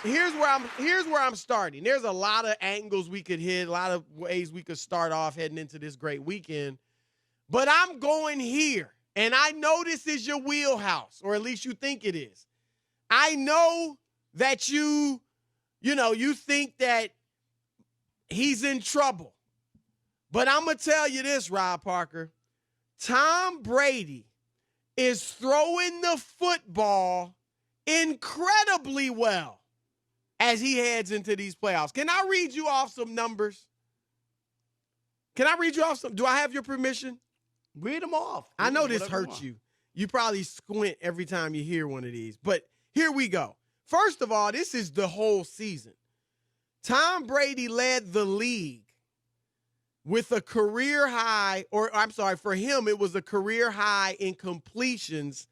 here's where I'm starting. There's a lot of angles we could hit, a lot of ways we could start off heading into this great weekend. But I'm going here, and I know this is your wheelhouse, or at least you think it is. I know that you think that he's in trouble. But I'm going to tell you this, Rob Parker. Tom Brady is throwing the football incredibly well as he heads into these playoffs. Can I read you off some numbers? Do I have your permission? Read them off. I know this hurts you. You probably squint every time you hear one of these. But here we go. First of all, this is the whole season. Tom Brady led the league with a career high, for him, it was a career high in completions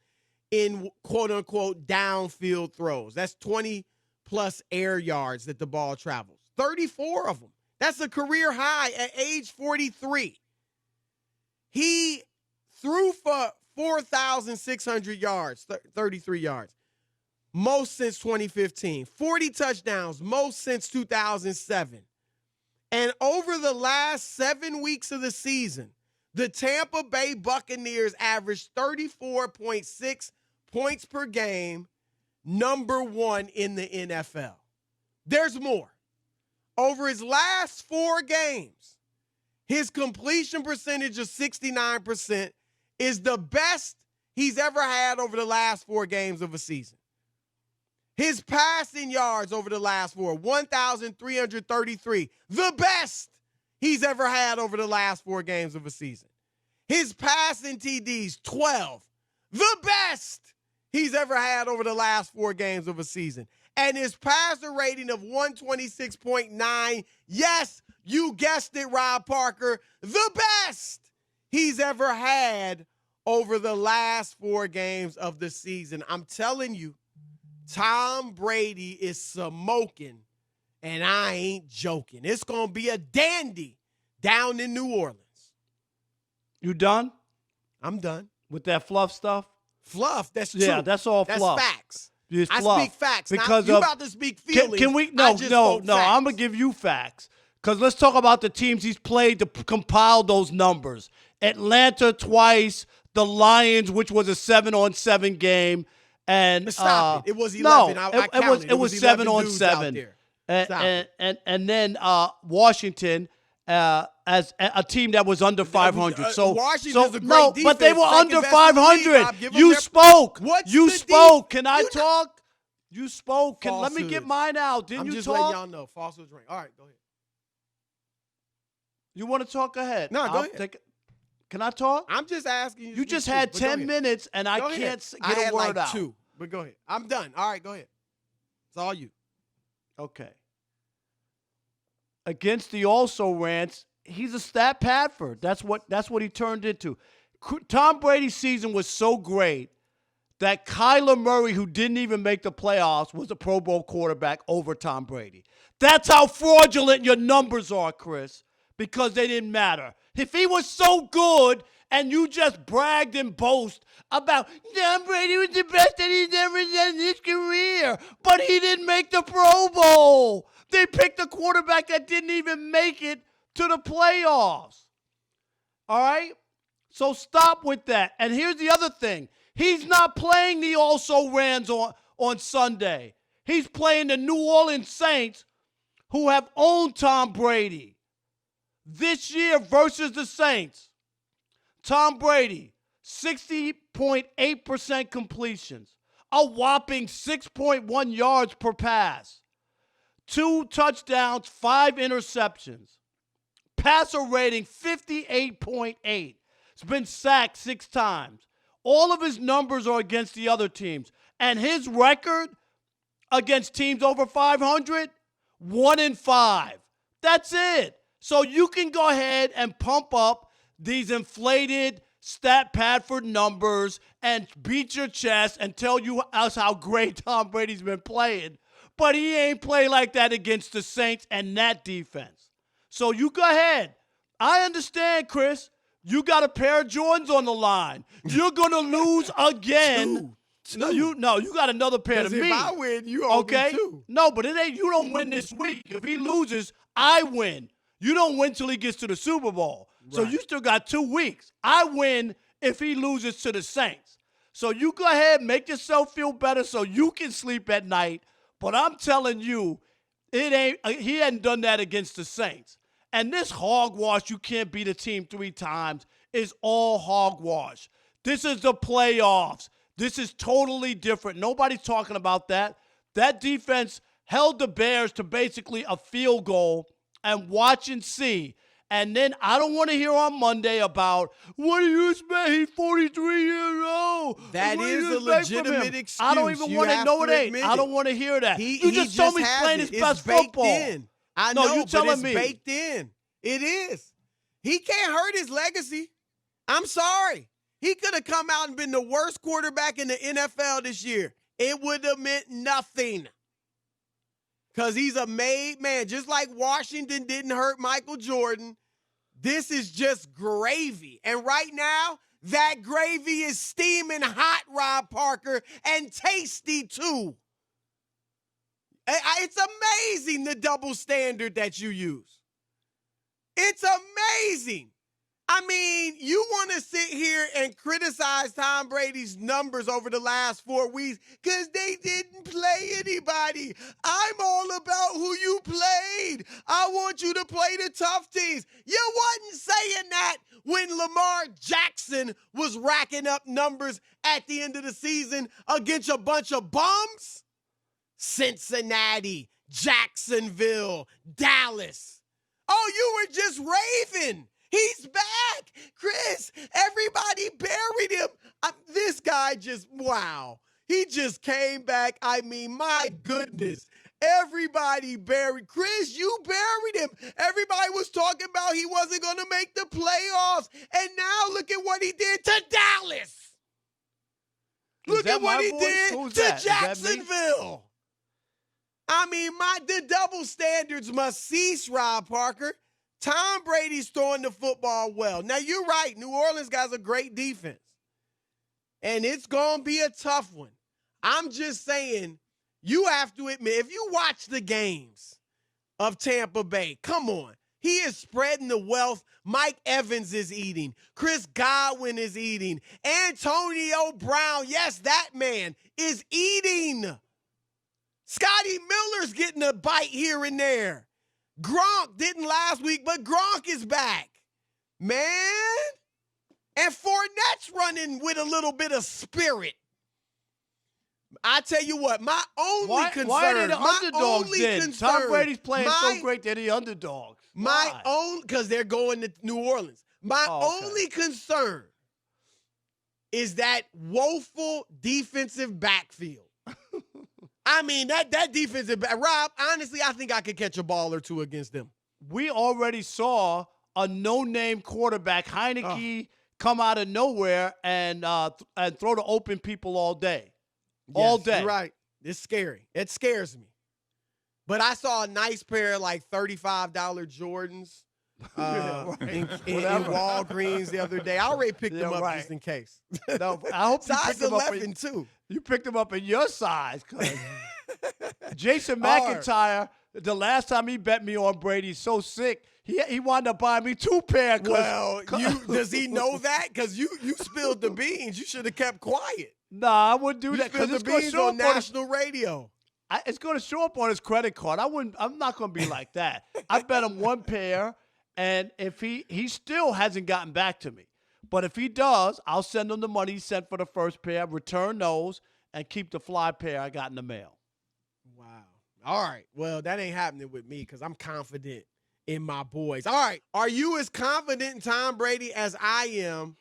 in quote-unquote downfield throws. That's 20-plus air yards that the ball travels. 34 of them. That's a career high at age 43. He threw for 4,600 yards, 33 yards. Most since 2015. 40 touchdowns, most since 2007. And over the last 7 weeks of the season, the Tampa Bay Buccaneers averaged 34.6 points per game, number one in the NFL. There's more. Over his last 4 games, his completion percentage of 69% is the best he's ever had over the last 4 games of a season. His passing yards over the last 4, 1,333, the best he's ever had over the last 4 games of a season. His passing TDs, 12, the best he's ever had over the last 4 games of a season. And his passer rating of 126.9, yes, you guessed it, Rob Parker, the best he's ever had over the last 4 games of the season. I'm telling you, Tom Brady is smoking, and I ain't joking. It's going to be a dandy down in New Orleans. You done? I'm done. With that fluff stuff? Fluff, that's true. Yeah, that's all fluff. That's facts. It's I fluff. speak facts. Because you about to speak feelings. Can we? No. I'm going to give you facts. Because let's talk about the teams he's played to compile those numbers. Atlanta twice, the Lions, which was a 7-on-7 game. And stop it. It was 11. No, I counted. It was 7-on-7. And then Washington as a team that was under 500. So Washington's a great defense. But they were under 500. You spoke. You spoke. Can I talk? You spoke. Let me get mine out. Didn't you talk? I'm just letting y'all know. Falsehoods ring. All right, go ahead. You want to talk? Go ahead. No, go ahead. Can I talk? I'm just asking you. You just had 10 minutes, and I can't get a word out. 2, but go ahead. I'm done. All right, go ahead. It's all you. Okay. Against the also-rans, he's a stat Padford. That's what he turned into. Tom Brady's season was so great that Kyler Murray, who didn't even make the playoffs, was a Pro Bowl quarterback over Tom Brady. That's how fraudulent your numbers are, Chris, because they didn't matter. If he was so good and you just bragged and boast about Tom Brady was the best that he's ever done in his career, but he didn't make the Pro Bowl. They picked a quarterback that didn't even make it to the playoffs. All right? So stop with that. And here's the other thing. He's not playing the also-rans on Sunday. He's playing the New Orleans Saints, who have owned Tom Brady. This year versus the Saints, Tom Brady, 60.8% completions, a whopping 6.1 yards per pass, 2 touchdowns, 5 interceptions, passer rating 58.8. He's been sacked 6 times. All of his numbers are against the other teams. And his record against teams over 500, 1-5. That's it. So you can go ahead and pump up these inflated stat Padford numbers and beat your chest and tell us how great Tom Brady's been playing. But he ain't played like that against the Saints and that defense. So you go ahead. I understand, Chris. You got a pair of Jordans on the line. You're going to lose again. two. No, you got another pair to Because me. if I win, you owe me two. No, but it ain't. You don't win this week. If he loses, I win. You don't win till he gets to the Super Bowl. Right. So you still got 2 weeks. I win if he loses to the Saints. So you go ahead, make yourself feel better so you can sleep at night. But I'm telling you, he hadn't done that against the Saints. And this hogwash, you can't beat a team 3 times, is all hogwash. This is the playoffs. This is totally different. Nobody's talking about that. That defense held the Bears to basically a field goal, and watch and see. And then I don't want to hear on Monday about, what do you expect? He's 43 years old. That is a legitimate excuse. I don't even want to know it ain't. I don't want to hear that. You just told me he's playing his best football. In. I know, you're telling me. It's baked in. It is. He can't hurt his legacy. I'm sorry. He could have come out and been the worst quarterback in the NFL this year. It would have meant nothing. Because he's a made man. Just like Washington didn't hurt Michael Jordan, this is just gravy. And right now, that gravy is steaming hot, Rob Parker, and tasty too. It's amazing the double standard that you use. It's amazing. I mean, you want to sit here and criticize Tom Brady's numbers over the last 4 weeks because they didn't play anybody. I'm all about who you played. I want you to play the tough teams. You wasn't saying that when Lamar Jackson was racking up numbers at the end of the season against a bunch of bums. Cincinnati, Jacksonville, Dallas. Oh, you were just raving. He's back. Chris, everybody buried him. This guy just, wow. He just came back. I mean, my goodness. Everybody buried. Chris, you buried him. Everybody was talking about he wasn't going to make the playoffs. And now look at what he did to Dallas. Look at what he did to Jacksonville. I mean, the double standards must cease, Rob Parker. Tom Brady's throwing the football well. Now, you're right. New Orleans got a great defense. And it's going to be a tough one. I'm just saying, you have to admit, if you watch the games of Tampa Bay, come on. He is spreading the wealth. Mike Evans is eating. Chris Godwin is eating. Antonio Brown, yes, that man is eating. Scotty Miller's getting a bite here and there. Gronk didn't last week, but Gronk is back. Man. And Fournette's running with a little bit of spirit. I tell you what, my only concern. Why are they the underdogs then? Tom Brady's playing so great they're the underdogs. Because they're going to New Orleans. My only concern is that woeful defensive backfield. I mean, that defensive back. Rob, honestly, I think I could catch a ball or two against them. We already saw a no-name quarterback, Heineke, come out of nowhere and throw to open people all day. Yes, all day. You're right. It's scary. It scares me. But I saw a nice pair of like $35 Jordans in Walgreens the other day. I already picked them up just in case. No, I hope you size picked them 11 too. You picked them up in your size. Jason McIntyre, the last time he bet me on Brady, so sick, he wound up buying me 2 pair. Well, does he know that? Because you spilled the beans. You should have kept quiet. Nah, I wouldn't do that because it's going to show on national radio. It's going to show up on his credit card. I'm not going to be like that. I bet him 1 pair, and if he still hasn't gotten back to me. But if he does, I'll send him the money he sent for the first pair, return those, and keep the fly pair I got in the mail. Wow. All right. Well, that ain't happening with me because I'm confident in my boys. All right. Are you as confident in Tom Brady as I am?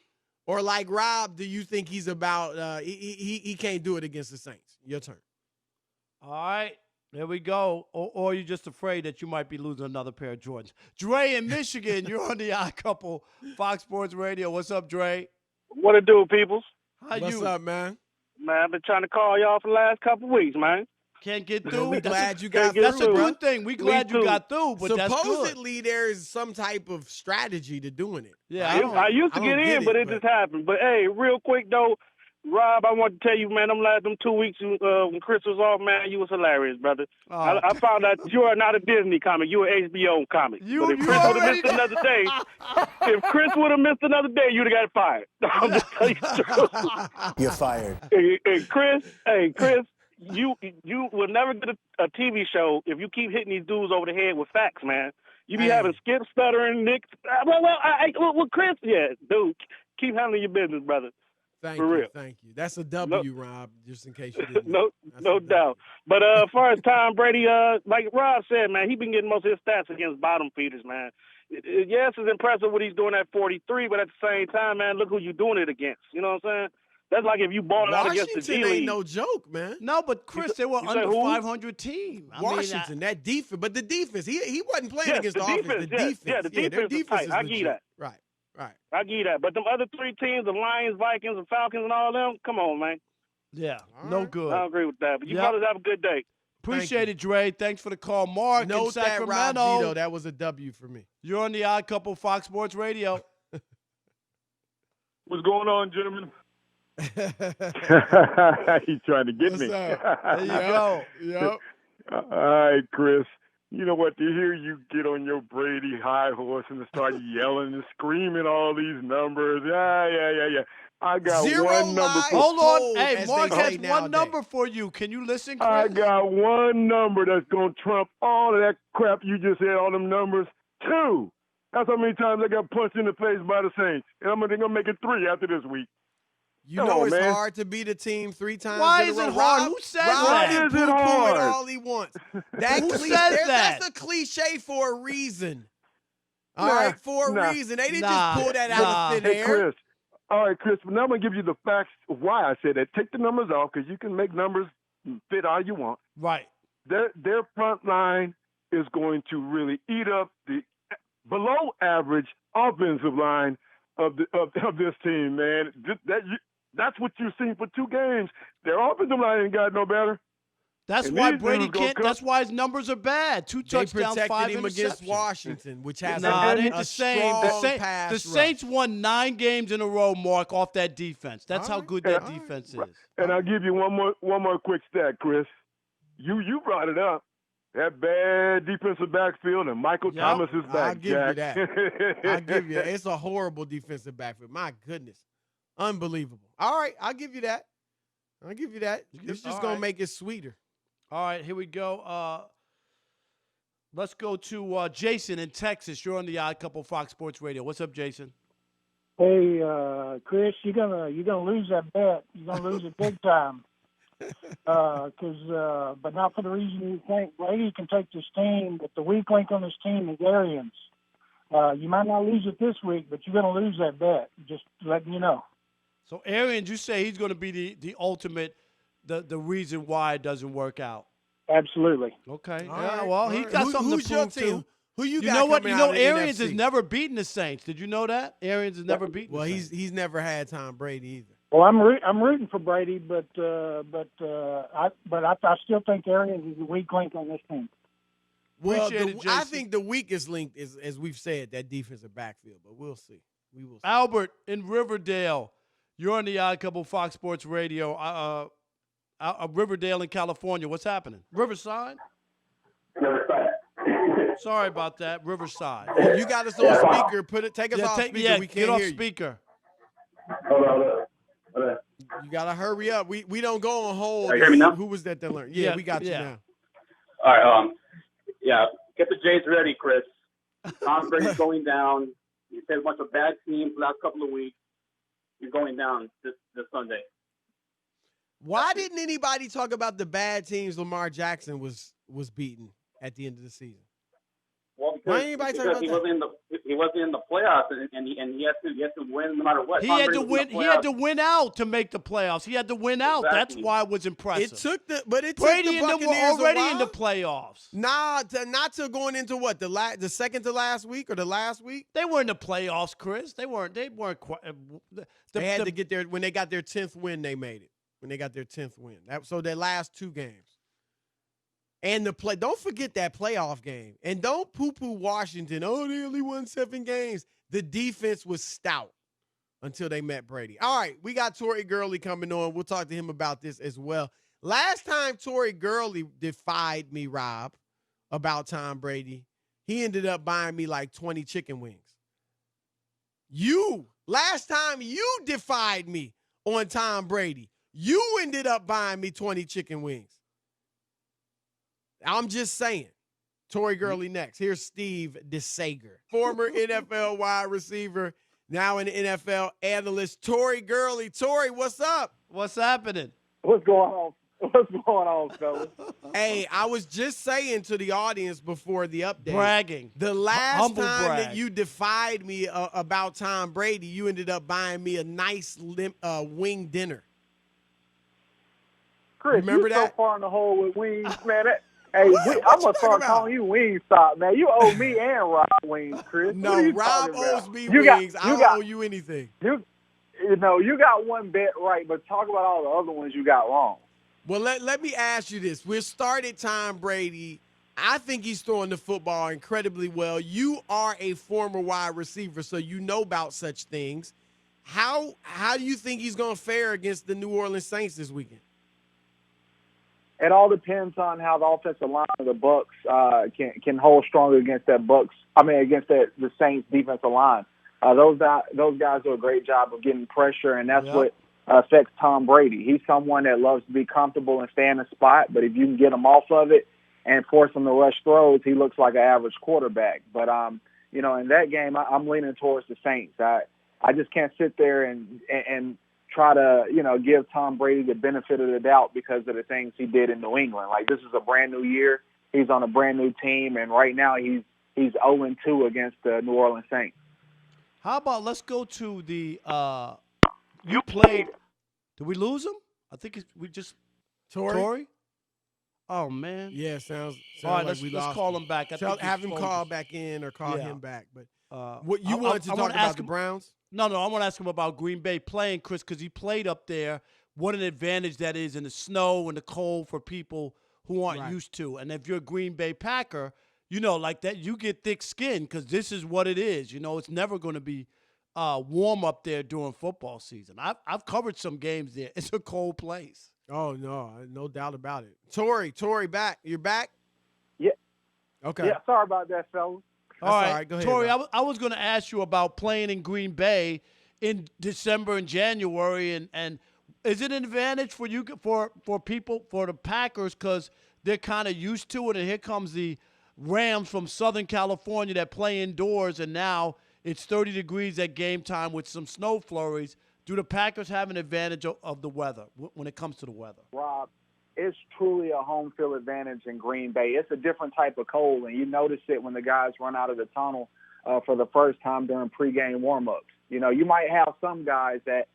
Or like Rob, do you think he's about he can't do it against the Saints? Your turn. All right. There we go. Or you're just afraid that you might be losing another pair of Jordans. Dre in Michigan, you're on the Odd Couple, Fox Sports Radio. What's up, Dre? What it do, peoples? What's up, man? Man, I've been trying to call y'all for the last couple of weeks, man. Can't get through. We're glad you got through. That's a good thing. We're glad you got through, but that's good. Supposedly there is some type of strategy to doing it. Yeah, I used to get in, but it just happened. But, hey, real quick, though, Rob, I want to tell you, man, them 2 weeks when Chris was off, man, you was hilarious, brother. Oh. I found out you are not a Disney comic. You an HBO comic. You- but if you Chris would have already- missed another day, if Chris would have missed another day, you'd have got fired. I'm just telling you the truth. You're fired. Hey, Chris, you will never get a TV show if you keep hitting these dudes over the head with facts, man. You be having Skip stuttering, Nick. Well, Chris, yeah, dude, keep handling your business, brother. Thank For you. real. Thank you. That's a W, Rob, just in case you didn't know. That's No a W. doubt. But as far as Tom Brady, like Rob said, man, he been getting most of his stats against bottom feeders, man. Yes, it's impressive what he's doing at 43, but at the same time, man, look who you doing it against. You know what I'm saying? That's like if you bought out against the Washington G ain't League. no joke, man. No, but Chris, they were you say under who? 500 team. Washington, that defense, but the defense, he wasn't playing Yes, against the the offense. defense, The yes. defense, Yeah, the their defense is defense tight. is I give you legit. that. Right. I give you that. But them other three teams, the Lions, Vikings, and Falcons, and all them, come on, man. Yeah, All no right. good. I agree with that. But you Yep. brothers have a good day. Appreciate it, Dre. Thanks for the call. Mark in Note that, Rob Sacramento. Gito, that was a W for me. You're on the Odd Couple Fox Sports Radio. What's going on, gentlemen? What's He's trying to get me. up? There you go. Yep. All right, Chris. You know what? To hear you get on your Brady high horse and to start yelling and screaming all these numbers. Yeah. I got Zero one number. lies. Hold told, on. Hey, as Mark they has say one nowadays. number for you. Can you listen, Chris? I got one number that's going to trump all of that crap you just said, all them numbers. 2. That's how many times I got punched in the face by the Saints. And they're going to make it 3 after this week. You Come know on, it's man. hard to beat a team 3 times Why in a is row. it hard? Rob, Who said Rob that? can Why is it poo-poo hard? it all he wants. That Who cliche, said that? That's a cliche for a reason. All Nah, right, for a nah. reason. They didn't Nah, just pull that nah. out of thin Hey, air. Chris. All right, Chris. Now I'm going to give you the facts of why I said that. Take the numbers off because you can make numbers fit all you want. Right. Their front line is going to really eat up the below average offensive line of this team, man. That's what you've seen for 2 games. Their offensive line ain't got no better. That's And why these Brady dudes gonna can't. come- That's why his numbers are bad. 2 They touchdowns, 5 protected him against interceptions. Washington, which has Nah, a, it ain't a the same. strong The pass rush. Saints won 9 games in a row, Mark, off that defense. That's All how right. good that All right. defense is. And I'll give you one more quick stat, Chris. You brought it up. That bad defensive backfield and Michael Yep. Thomas is back. I'll give you Jack. that. I'll give you that. It's a horrible defensive backfield. My goodness. Unbelievable. All right, I'll give you that. It's just all going right. to make it sweeter. All right, here we go. Let's go to Jason in Texas. You're on the Odd Couple Fox Sports Radio. What's up, Jason? Hey, Chris, you're gonna lose that bet. You're gonna lose it big time. But not for the reason you think. Brady can take this team, but the weak link on this team is Arians. You might not lose it this week, but you're gonna lose that bet. Just letting you know. So, Arians, you say he's going to be the ultimate, the reason why it doesn't work out. Absolutely. Okay. All Yeah, right, well, all he right. got something who's to your prove team? too. Who you You got know what? coming You out know, of the Arians NFC? has never beaten the Saints. Did you know that? Arians has never beaten Well, the Saints. he's never had Tom Brady either. Well, I'm rooting for Brady, but I still think Arians is the weak link on this team. Well, Appreciate it, I Jason. think the weakest link is, as we've said, that defensive backfield. But we'll see. We will see. Albert in Riverdale. You're on the Odd Couple Fox Sports Radio. Riverdale in California. What's happening? Riverside? Sorry about that. Riverside. You got us on speaker. Take us off speaker. We get can't off hear you. speaker. You gotta hurry up. We don't go on hold. You hear me now? Who was that learned? Yeah, Yeah, we got you yeah. now. All right. Yeah. Get the Jays ready, Chris. Tom Brady's going down. He's had a bunch of bad teams the last couple of weeks. He's going down this Sunday. Why didn't anybody talk about the bad teams Lamar Jackson was beaten at the end of the season? Well, Why because, ain't anybody because talking he about wasn't in the playoffs, and he has to win no matter what. He Tom had Brady to was in win. the He had playoffs. to win out to make the playoffs. He had to win out. That's Exactly. why it was impressive. It took the Brady took the and them were Buccaneers already a while. in the playoffs. Not to going into what the second to last week or the last week. They were in the playoffs, Chris. They weren't quite. They had to get there when they got their 10th win. They made it when they got their 10th win. So their last 2 games. And don't forget that playoff game. And don't poo-poo Washington. Oh, they only won 7 games. The defense was stout. until they met Brady. All right, we got Tory Gurley coming on. We'll talk to him about this as well. Last time Tory Gurley defied me, Rob, about Tom Brady, he ended up buying me like 20 chicken wings. Last time you defied me on Tom Brady, you ended up buying me 20 chicken wings. I'm just saying. Tory Gurley next. Here's Steve DeSager, former NFL wide receiver, now an NFL analyst. Tory Gurley. Tory, what's up? What's happening? What's going on? What's going on, fellas? Hey, I was just saying to the audience before the update. Bragging. The last Humble time brag. that you defied me about Tom Brady, you ended up buying me a nice wing dinner. Chris, Remember you that? so far in the hole with wings, man. Hey, What I'm you gonna talking start about? calling you Wingstop, man. You owe me and Rob wings, Chris. What No, are you Rob talking about? owes me You got- wings. you I don't got- owe you anything. You got one bet right, but talk about all the other ones you got wrong. Well, let me ask you this. We started Tom Brady. I think he's throwing the football incredibly well. You are a former wide receiver, so you know about such things. How do you think he's going to fare against the New Orleans Saints this weekend? It all depends on how the offensive line of the Bucks can hold stronger against against the Saints defensive line. Those guys do a great job of getting pressure, and that's what affects Tom Brady. He's someone that loves to be comfortable and stay in a spot, but if you can get him off of it and force him to rush throws, he looks like an average quarterback. But in that game, I'm leaning towards the Saints. I just can't sit there and try to, give Tom Brady the benefit of the doubt because of the things he did in New England. Like, this is a brand new year. He's on a brand new team, and right now he's 0-2 against the New Orleans Saints. How about let's go to the you played. Did we lose him? I think we just Tory. Oh man. Yeah, sounds All right, like we let's lost call him back. I think Have his him phone call just- back in or call Yeah. him back. But What you wanted to talk about the Browns? No, I want to ask him about Green Bay playing, Chris, because he played up there. What an advantage that is in the snow and the cold for people who aren't Right. used to. And if you're a Green Bay Packer, like that, you get thick skin because this is what it is. It's never going to be warm up there during football season. I've covered some games there. It's a cold place. Oh, no doubt about it. Tory, back. You're back? Yeah. Okay. Yeah, sorry about that, fellas. That's all right. Go ahead, Tory, Rob. I was going to ask you about playing in Green Bay in December and January, and is it an advantage for you for people for the Packers because they're kind of used to it, and here comes the Rams from Southern California that play indoors, and now it's 30 degrees at game time with some snow flurries. Do the Packers have an advantage of the weather when it comes to the weather? Rob, it's truly a home field advantage in Green Bay. It's a different type of cold, and you notice it when the guys run out of the tunnel for the first time during pregame warm-ups. You might have some guys that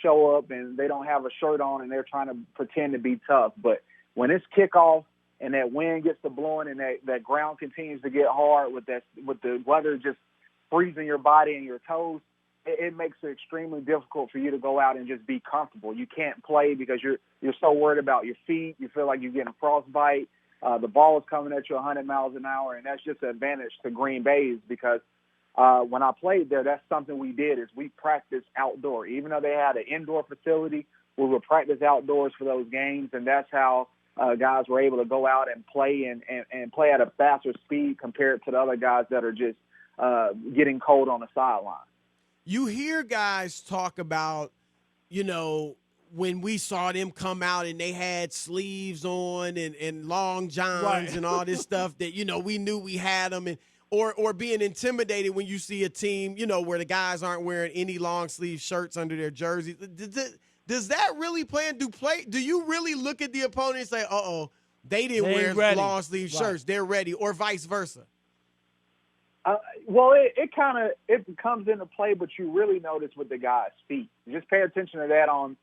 show up and they don't have a shirt on and they're trying to pretend to be tough. But when it's kickoff and that wind gets to blowing and that ground continues to get hard with the weather just freezing your body and your toes, it makes it extremely difficult for you to go out and just be comfortable. You can't play because you're so worried about your feet. You feel like you're getting frostbite. The ball is coming at you 100 miles an hour, and that's just an advantage to Green Bay's because when I played there, that's something we did is we practiced outdoor. Even though they had an indoor facility, we would practice outdoors for those games, and that's how guys were able to go out and play and play at a faster speed compared to the other guys that are just getting cold on the sideline. You hear guys talk about, when we saw them come out and they had sleeves on and long johns Right. and all this stuff that, we knew we had them. And or being intimidated when you see a team, where the guys aren't wearing any long sleeve shirts under their jerseys. Does that really play? Do you really look at the opponent and say, they didn't They ain't wear ready. long sleeve Right. shirts, they're ready, or vice versa? Well, it comes into play, but you really notice with the guys' feet. Just pay attention to that on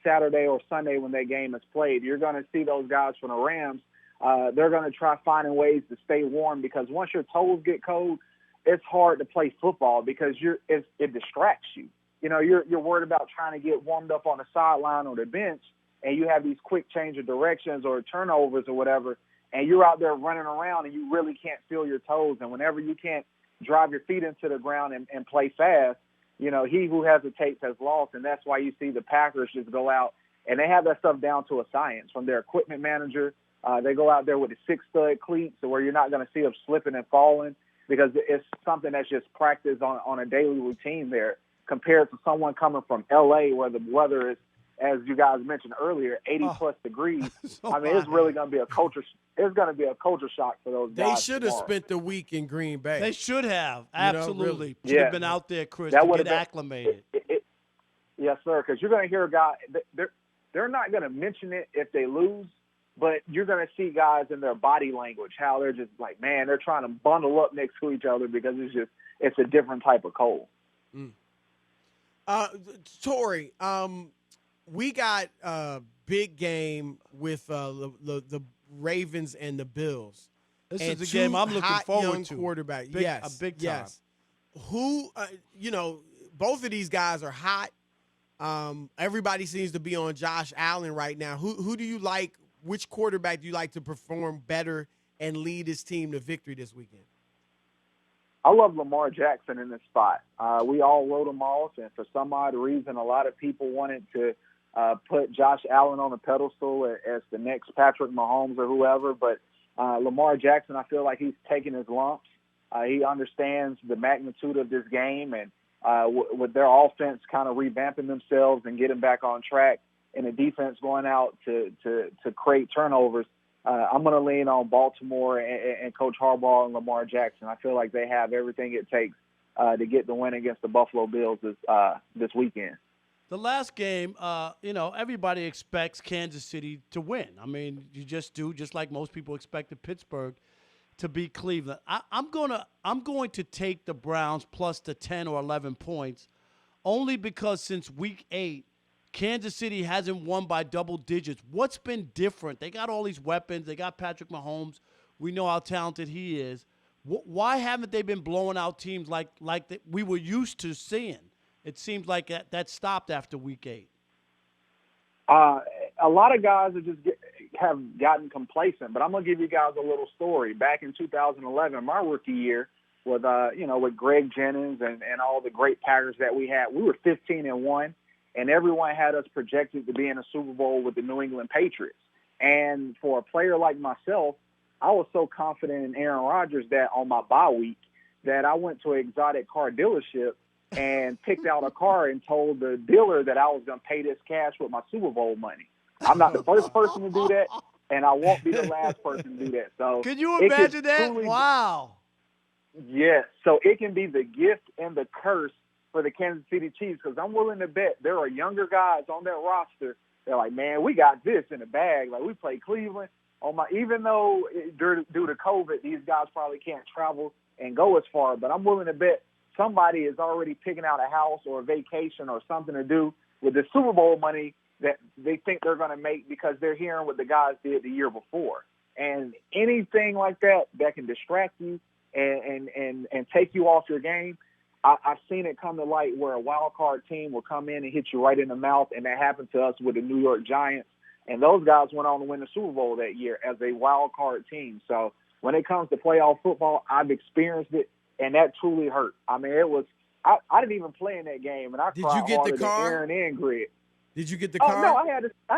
Saturday or Sunday when that game is played. You're going to see those guys from the Rams. They're going to try finding ways to stay warm because once your toes get cold, it's hard to play football because it distracts you. You're worried about trying to get warmed up on the sideline or the bench, and you have these quick change of directions or turnovers or whatever, and you're out there running around and you really can't feel your toes. And whenever you can't drive your feet into the ground and play fast, he who hesitates has lost, and that's why you see the Packers just go out, and they have that stuff down to a science from their equipment manager. They go out there with the 6-stud cleats so where you're not going to see them slipping and falling because it's something that's just practiced on a daily routine there compared to someone coming from L.A. where the weather is, as you guys mentioned earlier, 80-plus degrees. So I mean, it's really going to be a culture. It's going to be a culture shock for those guys. They should have spent the week in Green Bay. They should have. Absolutely. really. Should have been out there, Chris, That to would get have been- acclimated. Yes, sir, because you're going to hear a guy they're not going to mention it if they lose, but you're going to see guys in their body language, how they're just like, man, they're trying to bundle up next to each other because it's a different type of cold. Tori, we got a big game with the Ravens and the Bills. This and is a game I'm looking hot forward young to. Quarterback. Big- Yes, a big time. Yes. Who, both of these guys are hot. Everybody seems to be on Josh Allen right now. Who do you like? Which quarterback do you like to perform better and lead his team to victory this weekend? I love Lamar Jackson in this spot. We all wrote him off, and for some odd reason, a lot of people wanted to put Josh Allen on a pedestal as the next Patrick Mahomes or whoever. But Lamar Jackson, I feel like he's taking his lumps. He understands the magnitude of this game, and with their offense kind of revamping themselves and getting back on track, and the defense going out to create turnovers, I'm going to lean on Baltimore and Coach Harbaugh and Lamar Jackson. I feel like they have everything it takes to get the win against the Buffalo Bills this weekend. The last game, everybody expects Kansas City to win. I mean, you just do, just like most people expected Pittsburgh to beat Cleveland. I'm going to take the Browns plus the 10 or 11 points, only because since week 8, Kansas City hasn't won by double digits. What's been different? They got all these weapons. They got Patrick Mahomes. We know how talented he is. Why haven't they been blowing out teams like we were used to seeing? It seems like that stopped after week 8. A lot of guys have gotten complacent, but I'm going to give you guys a little story. Back in 2011, my rookie year, with Greg Jennings and all the great Packers that we had, we were 15-1. And everyone had us projected to be in a Super Bowl with the New England Patriots. And for a player like myself, I was so confident in Aaron Rodgers that on my bye week that I went to an exotic car dealership and picked out a car and told the dealer that I was going to pay this cash with my Super Bowl money. I'm not the first person to do that, and I won't be the last person to do that. So can you imagine that? Wow. Yes. So it can be the gift and the curse for the Kansas City Chiefs, because I'm willing to bet there are younger guys on that roster. They're like, man, we got this in the bag. Like, we play Cleveland. Even though due to COVID, these guys probably can't travel and go as far, but I'm willing to bet somebody is already picking out a house or a vacation or something to do with the Super Bowl money that they think they're going to make because they're hearing what the guys did the year before. And anything like that can distract you and take you off your game. I've seen it come to light where a wild card team will come in and hit you right in the mouth, and that happened to us with the New York Giants. And those guys went on to win the Super Bowl that year as a wild card team. So when it comes to playoff football, I've experienced it, and that truly hurt. I mean, I didn't even play in that game, and I cried you get harder the car? than Aaron and Greg. Did you get the car? Oh, no, I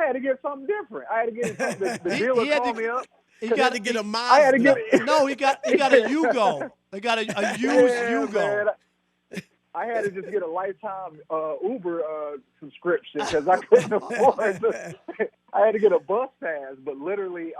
had to get something different. I had to get the dealer called me up. He got to get a Mazda. I had to get No, he got a Yugo. They got a used Yugo. Man. I had to just get a lifetime Uber subscription because I couldn't afford it. I had to get a bus pass, but literally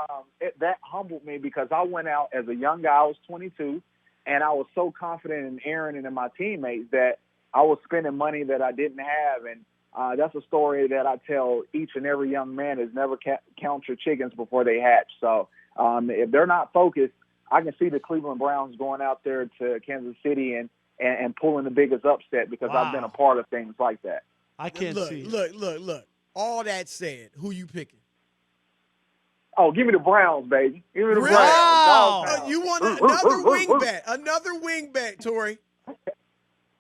that humbled me because I went out as a young guy. I was 22, and I was so confident in Aaron and in my teammates that I was spending money that I didn't have. And that's a story that I tell each and every young man is never count your chickens before they hatch. So if they're not focused, I can see the Cleveland Browns going out there to Kansas City and pulling the biggest upset because I've been a part of things like that. I can't see. Look. All that said, who you picking? Oh, give me the Browns, baby. Give me the Really? Wow. Browns. You want another wing bet? Another wing bet, Tori? You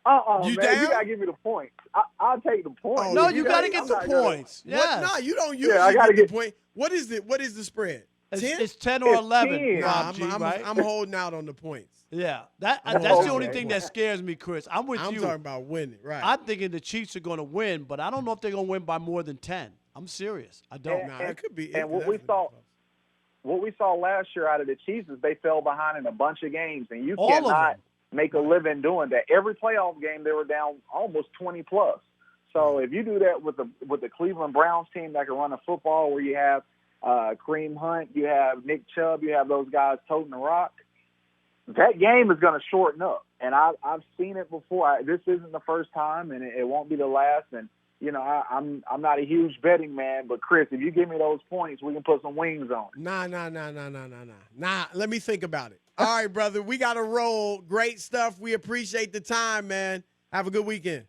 You man. down? You gotta give me the points. I'll take the points. Oh, no, you got to get the points. What? Yes. No, you don't usually I gotta get the get- point. What is it? What is the spread? It's 10 or It's 11, 10. Rob G, right? I'm holding out on the points. Yeah, that's Oh, the only okay. thing that scares me, Chris. I'm with I'm you. talking about winning, right? I'm thinking the Chiefs are going to win, but I don't know if they're going to win by more than 10. I'm serious. I don't. Nah, it could be. And what we saw last year out of the Chiefs is they fell behind in a bunch of games, and you All of cannot them. make a living doing that. Every playoff game they were down almost 20 plus. So if you do that with the Cleveland Browns team that can run a football, where you have Kareem Hunt, you have Nick Chubb, you have those guys toting the rock, that game is going to shorten up. And I've seen it before. This isn't the first time, and it won't be the last. And I'm not a huge betting man, but Chris, if you give me those points, we can put some wings on it. Nah, let me think about it. All right, brother, we got to roll. Great stuff. We appreciate the time, man. Have a good weekend.